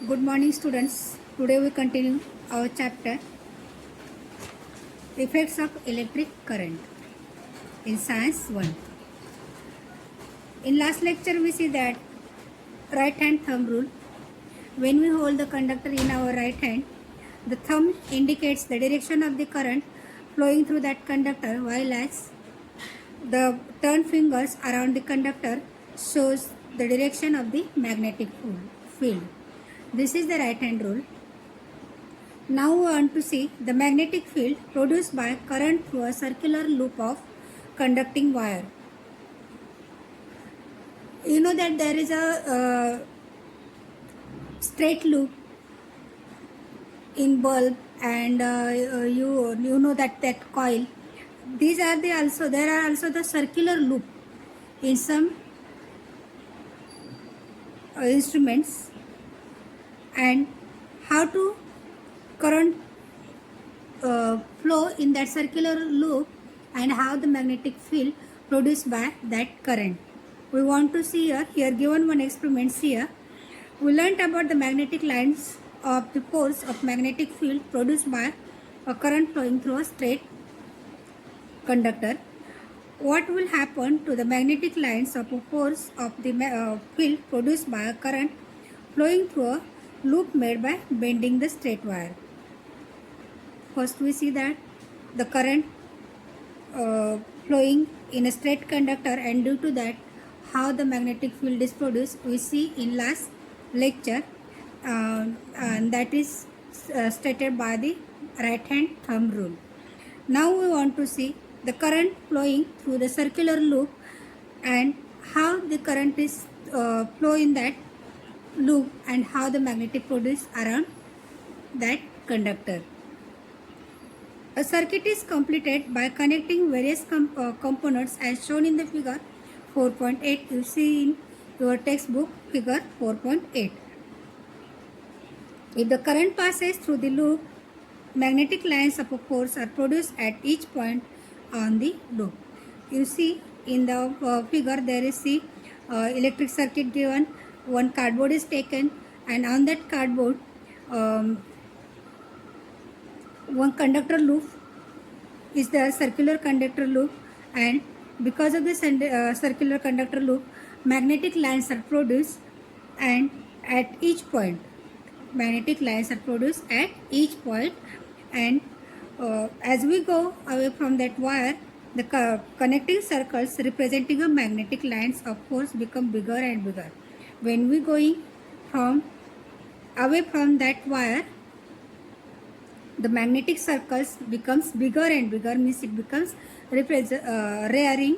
Good morning, students. Today we continue our chapter Effects of Electric Current in Science 1. In last lecture, we see that right hand thumb rule. When we hold the conductor in our right hand, the thumb indicates the direction of the current flowing through that conductor, while as the turned fingers around the conductor shows the direction of the magnetic field. This is the right hand rule. Now we want to see the magnetic field produced by current through a circular loop of conducting wire. You know that there is a straight loop in bulb, and you know that coil. These are there are also the circular loop in some instruments, and how to current flow in that circular loop and how the magnetic field produced by that current. We want to see here given one experiment here. We learnt about the magnetic lines of the poles of magnetic field produced by a current flowing through a straight conductor. What will happen to the magnetic lines of a poles of the field produced by a current flowing through a loop made by bending the straight wire? First we see that the current flowing in a straight conductor, and due to that how the magnetic field is produced we see in last lecture, and that is stated by the right hand thumb rule. Now we want to see the current flowing through the circular loop and how the current is flow in that loop and how the magnetic produced around that conductor. A circuit is completed by connecting various components as shown in the figure 4.8. You see in your textbook figure 4.8. If the current passes through the loop, magnetic lines of a force are produced at each point on the loop. You see in the figure there is the electric circuit given. One cardboard is taken, and on that cardboard one conductor loop is the circular conductor loop, and because of this circular conductor loop magnetic lines are produced, and at each point magnetic lines are produced at each point, and as we go away from that wire the connecting circles representing a magnetic lines of course become bigger and bigger. When we going from away from that wire the magnetic circles becomes bigger and bigger, means it becomes rearing.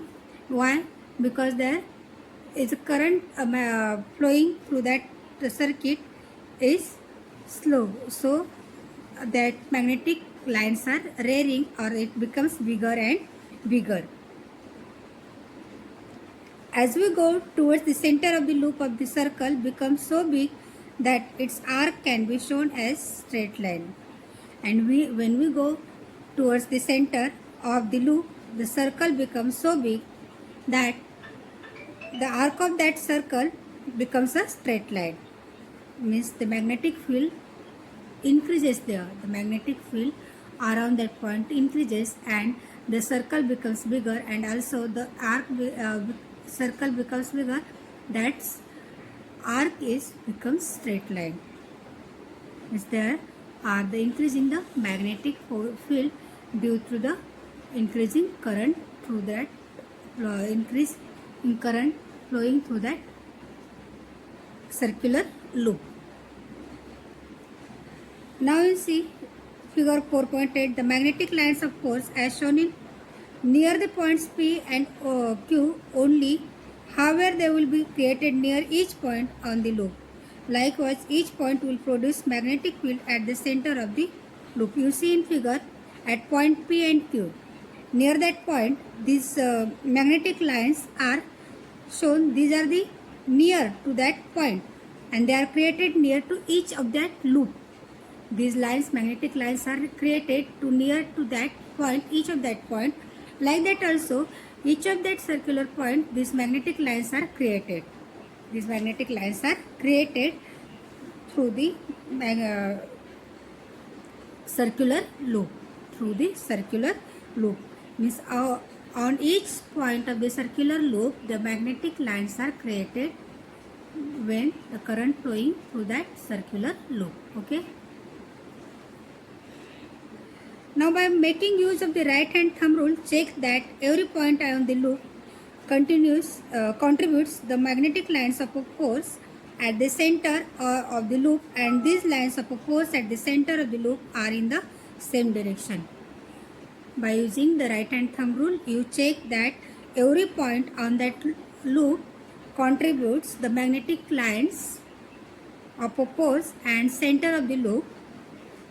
Why? Because there is a current flowing through that the circuit is slow, so that magnetic lines are rearing or it becomes bigger and bigger. As we go towards the center of the loop of the circle becomes so big that its arc can be shown as straight line. And when we go towards the center of the loop, the circle becomes so big that the arc of that circle becomes a straight line. Means the magnetic field increases there. The magnetic field around that point increases and the circle becomes bigger, and also the arc circle becomes bigger. That's arc is becomes straight line. Is there are the increase in the magnetic field due to the increasing current through that increase in current flowing through that circular loop. Now you see figure 4.8. The magnetic lines of force as shown in near the points P and Q only. However, they will be created near each point on the loop. Likewise, each point will produce magnetic field at the center of the loop. You see in figure at point P and Q. Near that point, these magnetic lines are shown. These are the near to that point, and they are created near to each of that loop. These lines, magnetic lines, are created to near to that point, each of that point. Like that also, each of that circular point, these magnetic lines are created. These magnetic lines are created through the circular loop. Through the circular loop means on each point of the circular loop, the magnetic lines are created when the current flowing through that circular loop. Okay. Now by making use of the right hand thumb rule, check that every point on the loop contributes the magnetic lines of a force at the center of the loop, and these lines of a force at the center of the loop are in the same direction. By using the right hand thumb rule, you check that every point on that loop contributes the magnetic lines of a force and center of the loop,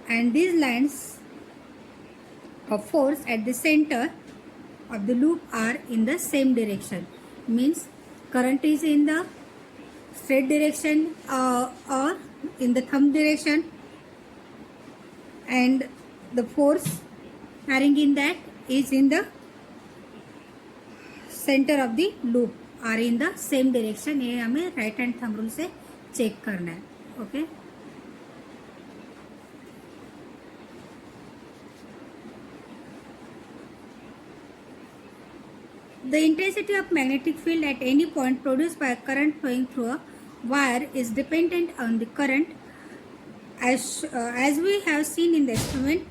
and these lines of force at the center of the loop are in the same direction. Means current is in the straight direction or in the thumb direction, and the force carrying in that is in the center of the loop are in the same direction. ये हमें right hand thumb rule से check करना है. Okay. The intensity of magnetic field at any point produced by a current flowing through a wire is dependent on the current. As we have seen in the experiment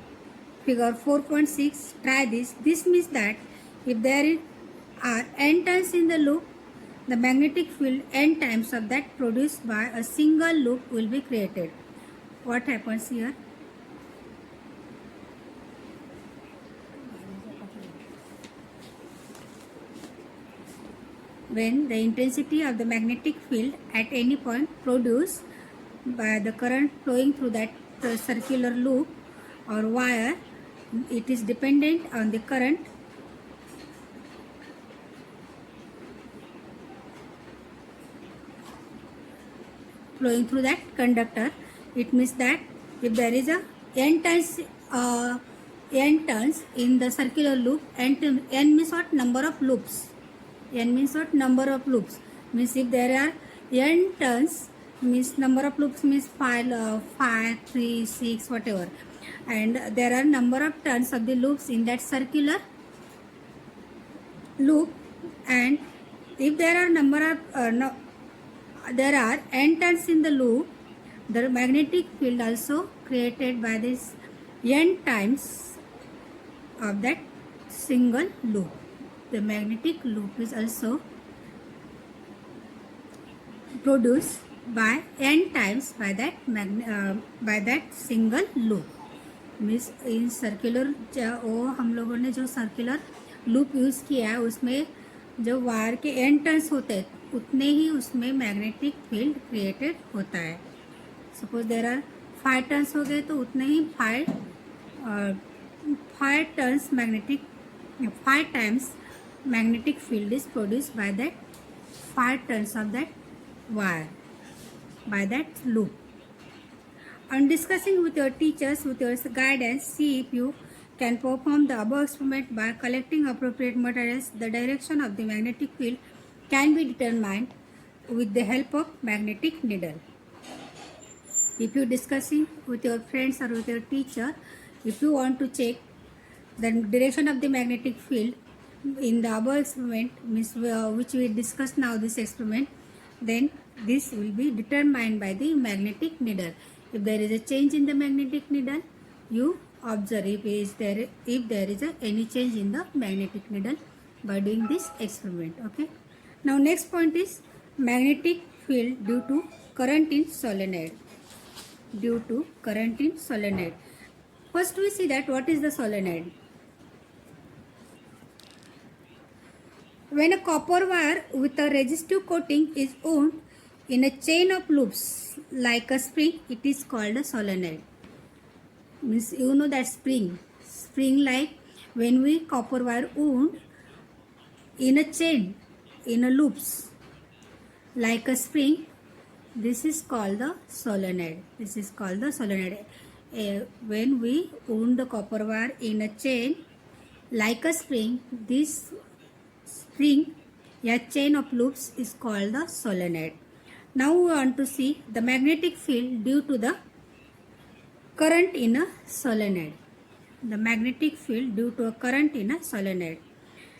figure 4.6, try this. This means that if there are n turns in the loop, the magnetic field n times of that produced by a single loop will be created. What happens here? When the intensity of the magnetic field at any point produced by the current flowing through that circular loop or wire, it is dependent on the current flowing through that conductor. It means that if there is a n turns in the circular loop, n means what? Number of loops. N means what? Number of loops. Means if there are n turns, means number of loops means 5, 3, 6, whatever. And there are number of turns of the loops in that circular loop, and if there are there are n turns in the loop, the magnetic field also created by this n times of that single loop. The magnetic loop is also produced by n times by that single loop. Means in circular वो हम लोगों ने जो circular loop use किया है उसमें जो wire के एन टर्न्स होते हैं उतने ही उसमें मैग्नेटिक फील्ड क्रिएटेड होता है. सपोज देर आर 5 टर्न्स हो गए तो उतने ही 5 turns magnetic 5 times magnetic field is produced by that 5 turns of that wire, by that loop. On discussing with your teachers, with your guidance, see if you can perform the above experiment by collecting appropriate materials. The direction of the magnetic field can be determined with the help of magnetic needle. If you discussing with your friends or with your teacher, if you want to check the direction of the magnetic field in the above experiment, which we discussed now, this experiment, then this will be determined by the magnetic needle. If there is a change in the magnetic needle, you observe if there is any change in the magnetic needle by doing this experiment. Okay. Now next point is magnetic field due to current in solenoid. Due to current in solenoid. First we see that what is the solenoid. When a copper wire with a resistive coating is wound in a chain of loops like a spring, it is called a solenoid. Means you know that spring like when we copper wire wound in a chain, in a loops like a spring, this is called the solenoid. This is called the solenoid. When we wound the copper wire in a chain like a spring, this spring, a chain of loops is called the solenoid. Now we want to see the magnetic field due to the current in a solenoid. The magnetic field due to a current in a solenoid.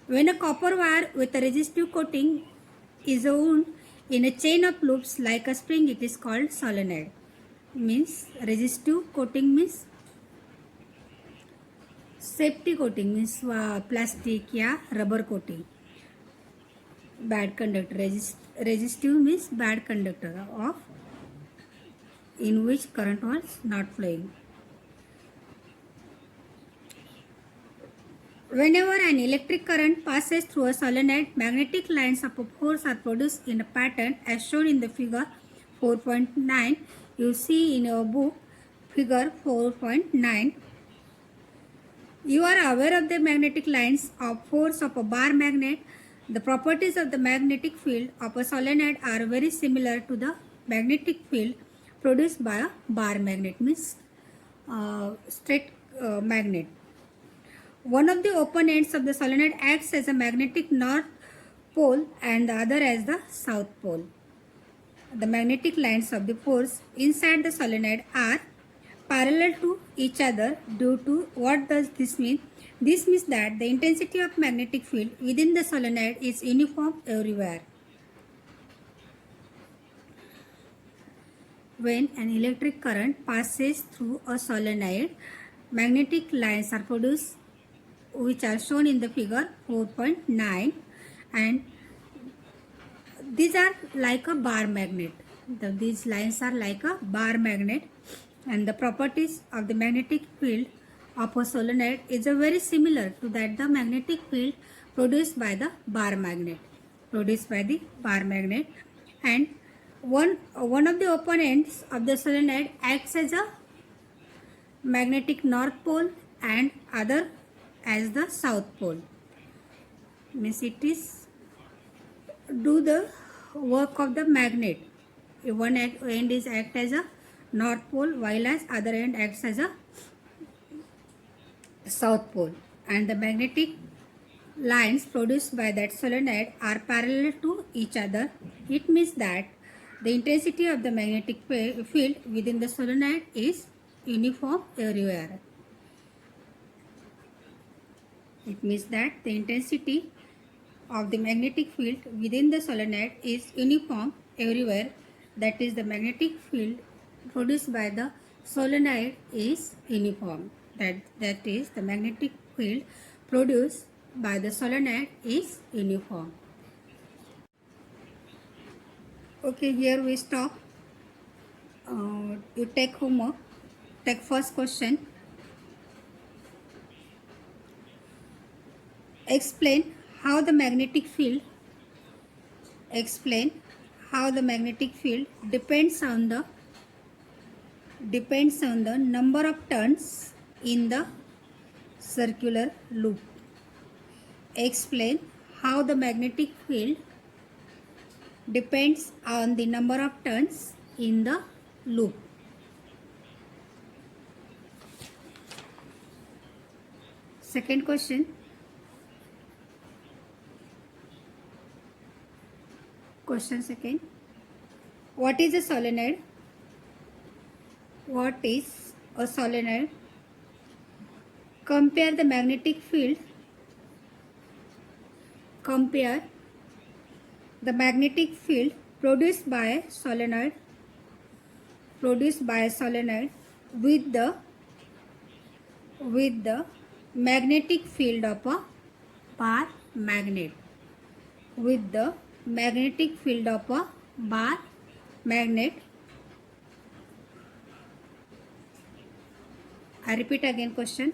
When a copper wire with a resistive coating is wound in a chain of loops like a spring, it is called solenoid. Means resistive coating means safety coating means plastic या rubber coating. Bad conductor. Resistive means bad conductor of in which current was not flowing. Whenever an electric current passes through a solenoid, magnetic lines of a force are produced in a pattern as shown in the figure 4.9. You see in your book figure 4.9. You are aware of the magnetic lines of force of a bar magnet. The properties of the magnetic field of a solenoid are very similar to the magnetic field produced by a bar magnet, means straight magnet. One of the open ends of the solenoid acts as a magnetic north pole and the other as the south pole. The magnetic lines of the force inside the solenoid are parallel to each other due to what does this mean? This means that the intensity of magnetic field within the solenoid is uniform everywhere. When an electric current passes through a solenoid, magnetic lines are produced which are shown in the figure 4.9, and these are like a bar magnet. These lines are like a bar magnet, and the properties of the magnetic field of a solenoid is very similar to that the magnetic field produced by the bar magnet. And one of the open ends of the solenoid acts as a magnetic north pole and other as the south pole. Means it is do the work of the magnet. One end is act as a north pole while as other end acts as a south pole, and the magnetic lines produced by that solenoid are parallel to each other. It means that the intensity of the magnetic field within the solenoid is uniform everywhere. It means that the intensity of the magnetic field within the solenoid is uniform everywhere. That is, the magnetic field produced by the solenoid is uniform. That is, the magnetic field produced by the solenoid is uniform. Okay, here we stop. You take homework. Take first question. Explain how the magnetic field depends on the number of turns in the circular loop. Explain how the magnetic field depends on the number of turns in the loop. Second question. Question second. What is a solenoid? What is a solenoid? Compare the magnetic field. Compare the magnetic field produced by a solenoid with the magnetic field of a bar magnet. With the magnetic field of a bar magnet. I repeat again question.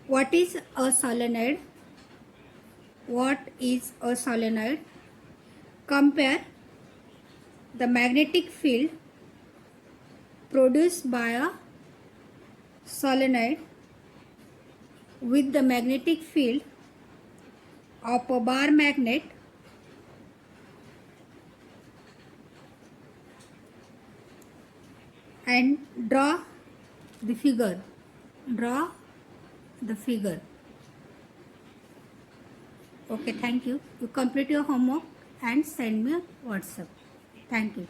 What is a solenoid? What is a solenoid? Compare the magnetic field produced by a solenoid with the magnetic field of a bar magnet and draw the figure. Okay, thank you. You complete your homework and send me a WhatsApp. Thank you.